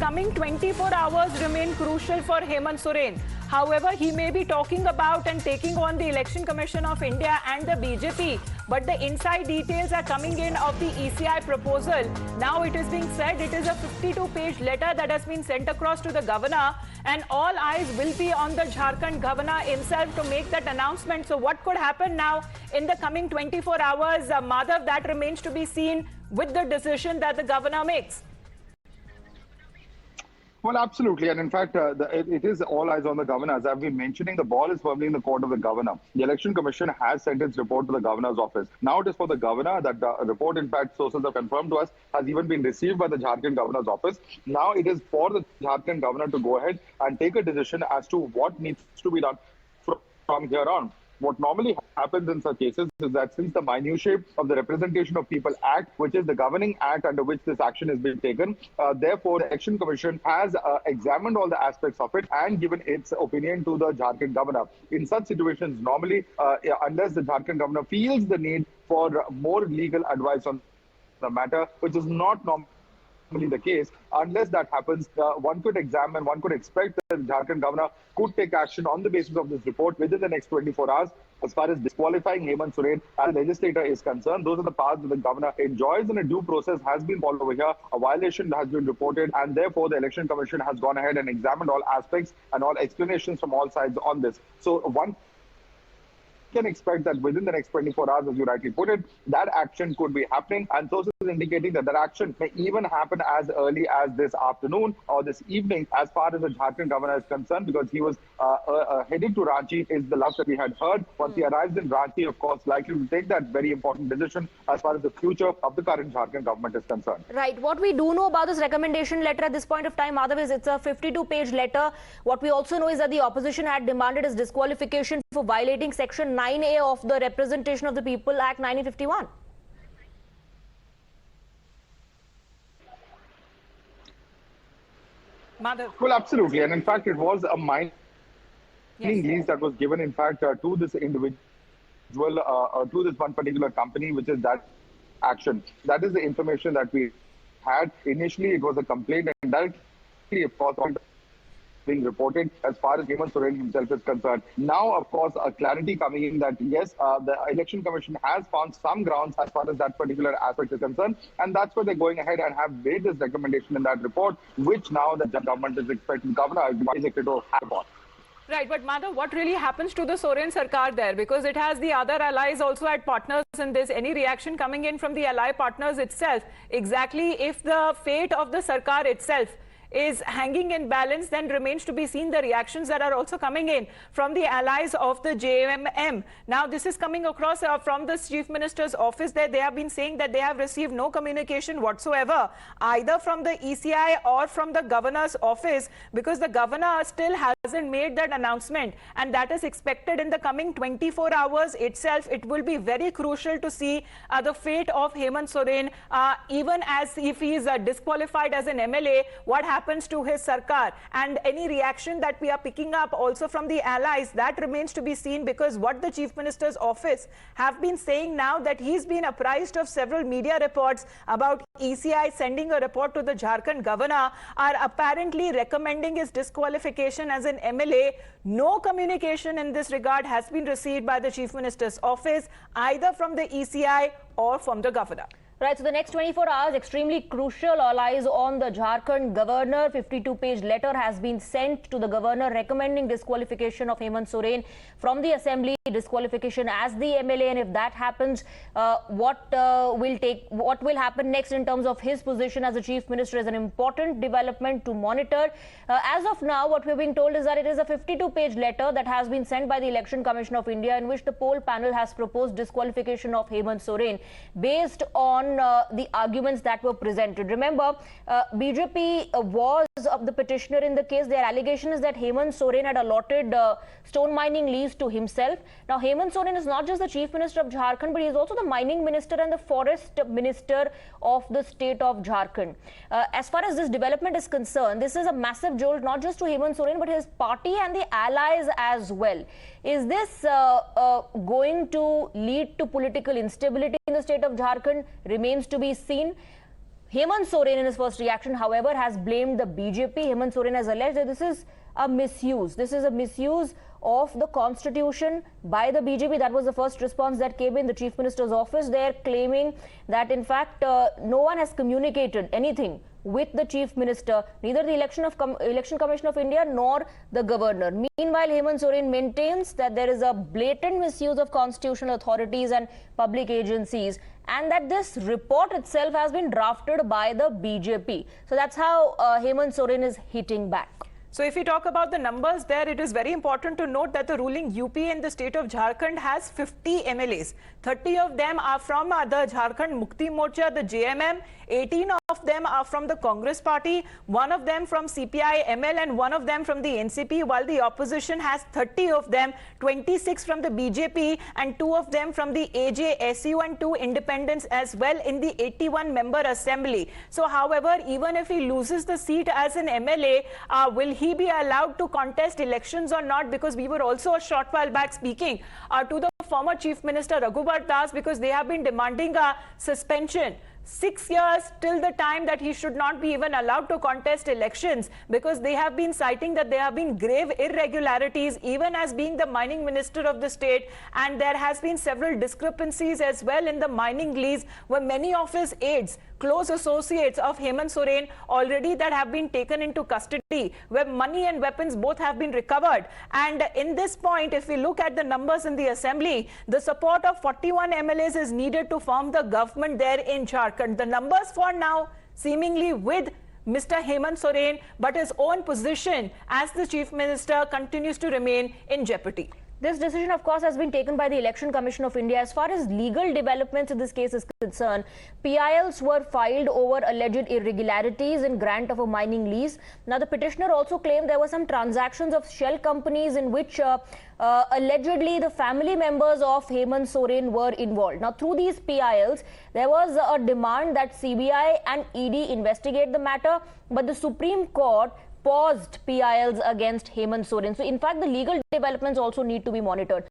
coming 24 hours remain crucial for Hemant Soren. However, he may be talking about and taking on the Election Commission of India and the BJP. But the inside details are coming in of the ECI proposal. Now it is being said it is a 52-page letter that has been sent across to the governor, and all eyes will be on the Jharkhand governor himself to make that announcement. So what could happen now in the coming 24 hours, Madhav, that remains to be seen with the decision that the governor makes. Well, absolutely. And in fact, it is all eyes on the governor. As I've been mentioning, the ball is firmly in the court of the governor. The Election Commission has sent its report to the governor's office. Now it is for the governor. That report, in fact, sources have confirmed to us, has even been received by the Jharkhand governor's office. Now it is for the Jharkhand governor to go ahead and take a decision as to what needs to be done from here on. What normally happens in such cases is that since the minutiae of the Representation of People Act, which is the governing act under which this action is being taken, therefore the Election Commission has examined all the aspects of it and given its opinion to the Jharkhand governor. In such situations, normally, unless the Jharkhand governor feels the need for more legal advice on the matter, which is not normally the case, unless that happens, one could examine, one could expect that the Jharkhand governor could take action on the basis of this report within the next 24 hours. As far as disqualifying Hemant Soren as a legislator is concerned, those are the powers that the governor enjoys, and a due process has been followed over here. A violation has been reported, and therefore the Election Commission has gone ahead and examined all aspects and all explanations from all sides on this. So one can expect that within the next 24 hours, as you rightly put it, that action could be happening, and sources indicating that that action may even happen as early as this afternoon or this evening, as far as the Jharkhand governor is concerned, because he was heading to Ranchi, is the last that we had heard. Once he arrives in Ranchi, of course, likely to take that very important decision as far as the future of the current Jharkhand government is concerned. Right. What we do know about this recommendation letter at this point of time, Madhav, is it's a 52-page letter. What we also know is that the opposition had demanded his disqualification for violating Section 9A of the Representation of the People Act 1951. Madhav. Well, absolutely. And in fact, it was a mining lease that was given, in fact, to this individual, to this one particular company, which is that action. That is the information that we had. Initially, it was a complaint, and directly, of course, being reported as far as Hemant Soren himself is concerned. Now, of course, a clarity coming in that yes, the Election Commission has found some grounds as far as that particular aspect is concerned, and that's why they're going ahead and have made this recommendation in that report, which now the government is expecting the governor is expected to have on. Right, but Madhav, what really happens to the Soren Sarkar there? Because it has the other allies also at partners in this. Any reaction coming in from the ally partners itself? Exactly, if the fate of the Sarkar itself is hanging in balance, then remains to be seen the reactions that are also coming in from the allies of the JMM. Now, this is coming across from the Chief Minister's office that they have been saying that they have received no communication whatsoever, either from the ECI or from the governor's office, because the governor still hasn't made that announcement, and that is expected in the coming 24 hours itself. It will be very crucial to see the fate of Hemant Soren, even as if he is disqualified as an MLA, what happens to his Sarkar, and any reaction that we are picking up also from the allies, that remains to be seen, because what the Chief Minister's office have been saying now, that he's been apprised of several media reports about ECI sending a report to the Jharkhand governor, are apparently recommending his disqualification as an MLA. No communication in this regard has been received by the Chief Minister's office, either from the ECI or from the governor. Right, so the next 24 hours, extremely crucial. All eyes on the Jharkhand governor. 52-page letter has been sent to the governor recommending disqualification of Hemant Soren from the assembly, disqualification as the MLA, and if that happens, what will happen next in terms of his position as the chief minister is an important development to monitor. As of now, what we're being told is that it is a 52-page letter that has been sent by the Election Commission of India, in which the poll panel has proposed disqualification of Hemant Soren based on the arguments that were presented. Remember, BJP was the petitioner in the case. Their allegation is that Hemant Soren had allotted stone mining lease to himself. Now, Hemant Soren is not just the Chief Minister of Jharkhand, but he is also the Mining Minister and the Forest Minister of the state of Jharkhand. As far as this development is concerned, this is a massive jolt not just to Hemant Soren, but his party and the allies as well. Is this going to lead to political instability in the state of Jharkhand? Remains to be seen. Hemant Soren, in his first reaction, however, has blamed the BJP. Hemant Soren has alleged that this is a misuse. This is a misuse of the constitution by the BJP. That was the first response that came in the Chief Minister's office. They're claiming that, in fact, no one has communicated anything with the Chief Minister, neither the Election Commission of India nor the Governor. Meanwhile, Hemant Soren maintains that there is a blatant misuse of constitutional authorities and public agencies, and that this report itself has been drafted by the BJP. So that's how Hemant Soren is hitting back. So if we talk about the numbers there, it is very important to note that the ruling UP in the state of Jharkhand has 50 MLAs. 30 of them are from the Jharkhand Mukti Morcha, the JMM. 18 of them are from the Congress party, 1 of them from CPI-ML and 1 of them from the NCP, while the opposition has 30 of them, 26 from the BJP and 2 of them from the AJSU and 2 independents as well in the 81-member assembly. So however, even if he loses the seat as an MLA, will he be allowed to contest elections or not? Because we were also a short while back speaking to the former Chief Minister Raghubar Das, because they have been demanding a suspension. 6 years till the time that he should not be even allowed to contest elections, because they have been citing that there have been grave irregularities even as being the mining minister of the state, and there has been several discrepancies as well in the mining lease where many of his aides, close associates of Hemant Soren already that have been taken into custody, where money and weapons both have been recovered. And in this point, if we look at the numbers in the assembly, the support of 41 MLAs is needed to form the government there in Jharkhand. The numbers for now seemingly with Mr. Hemant Soren, but his own position as the Chief Minister continues to remain in jeopardy. This decision, of course, has been taken by the Election Commission of India. As far as legal developments in this case is concerned, PILs were filed over alleged irregularities in grant of a mining lease. Now, the petitioner also claimed there were some transactions of shell companies in which allegedly the family members of Hemant Soren were involved. Now, through these PILs, there was a demand that CBI and ED investigate the matter, but the Supreme Court paused PILs against Hemant Soren. So, in fact, the legal developments also need to be monitored.